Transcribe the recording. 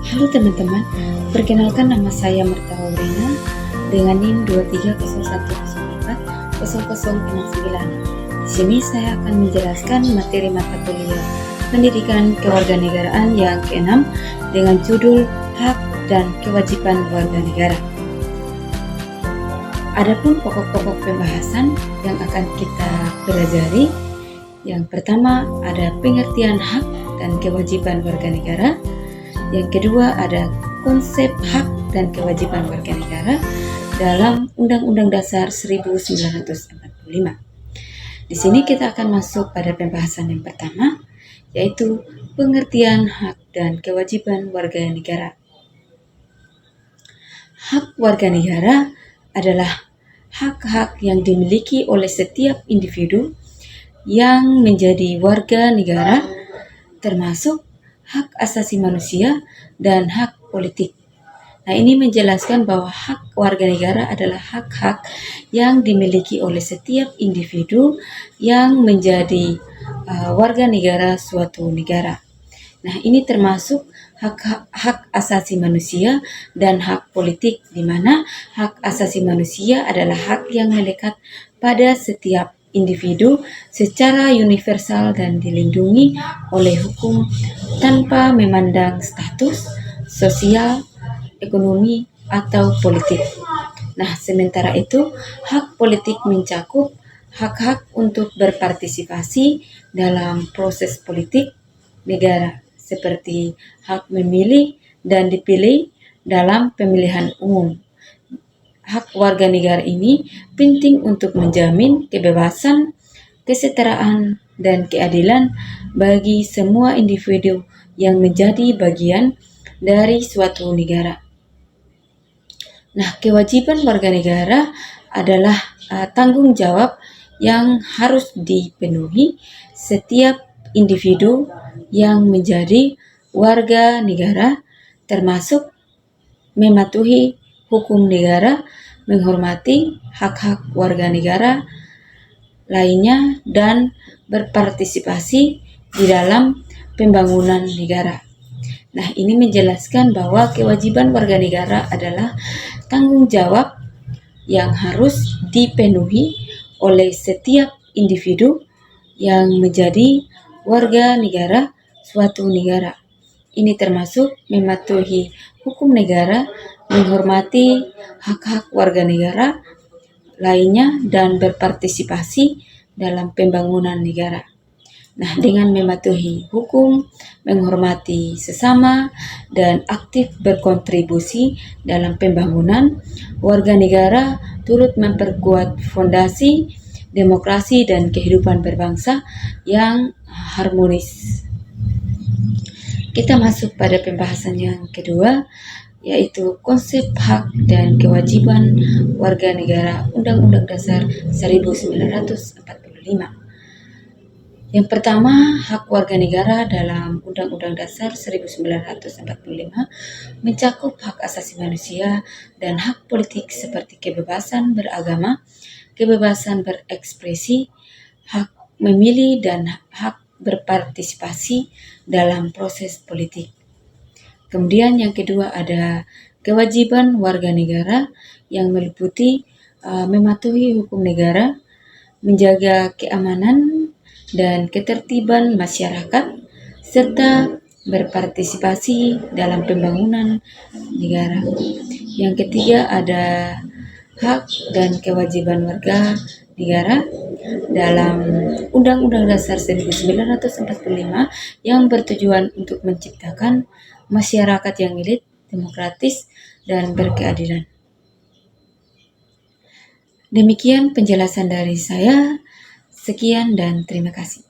Halo teman-teman, perkenalkan nama saya Marta Aurena dengan NIM 2301040069. Di sini saya akan menjelaskan materi mata kuliah Pendidikan Kewarganegaraan yang ke-6 dengan judul Hak dan Kewajiban Warga Negara. Adapun pokok-pokok pembahasan yang akan kita pelajari, yang pertama ada pengertian hak dan kewajiban warga negara. Yang kedua ada konsep hak dan kewajiban warga negara dalam Undang-Undang Dasar 1945. Di sini kita akan masuk pada pembahasan yang pertama, yaitu pengertian hak dan kewajiban warga negara. Hak warga negara adalah hak-hak yang dimiliki oleh setiap individu yang menjadi warga negara, termasuk hak asasi manusia dan hak politik. Nah, ini menjelaskan bahwa hak warga negara adalah hak-hak yang dimiliki oleh setiap individu yang menjadi warga negara suatu negara. Nah, ini termasuk hak asasi manusia dan hak politik, di mana hak asasi manusia adalah hak yang melekat pada setiap individu secara universal dan dilindungi oleh hukum tanpa memandang status sosial, ekonomi, atau politik. Nah, sementara itu, hak politik mencakup hak-hak untuk berpartisipasi dalam proses politik negara, seperti hak memilih dan dipilih dalam pemilihan umum. Hak warga negara ini penting untuk menjamin kebebasan, kesetaraan, dan keadilan bagi semua individu yang menjadi bagian dari suatu negara. Nah, kewajiban warga negara adalah tanggung jawab yang harus dipenuhi setiap individu yang menjadi warga negara, termasuk mematuhi hukum negara, menghormati hak-hak warga negara lainnya, dan berpartisipasi di dalam pembangunan negara. Nah, ini menjelaskan bahwa kewajiban warga negara adalah tanggung jawab yang harus dipenuhi oleh setiap individu yang menjadi warga negara suatu negara. Ini termasuk mematuhi hukum negara, menghormati hak-hak warga negara lainnya, dan berpartisipasi dalam pembangunan negara. Nah, dengan mematuhi hukum, menghormati sesama, dan aktif berkontribusi dalam pembangunan, warga negara turut memperkuat fondasi demokrasi dan kehidupan berbangsa yang harmonis. Kita masuk pada pembahasan yang kedua, yaitu konsep hak dan kewajiban warga negara Undang-Undang Dasar 1945. Yang pertama, hak warga negara dalam Undang-Undang Dasar 1945 mencakup hak asasi manusia dan hak politik seperti kebebasan beragama, kebebasan berekspresi, hak memilih, dan hak berpartisipasi dalam proses politik. Kemudian yang kedua ada kewajiban warga negara yang meliputi mematuhi hukum negara, menjaga keamanan dan ketertiban masyarakat, serta berpartisipasi dalam pembangunan negara. Yang ketiga ada hak dan kewajiban warga negara dalam Undang-Undang Dasar 1945 yang bertujuan untuk menciptakan masyarakat yang elit, demokratis, dan berkeadilan. Demikian penjelasan dari saya. Sekian dan terima kasih.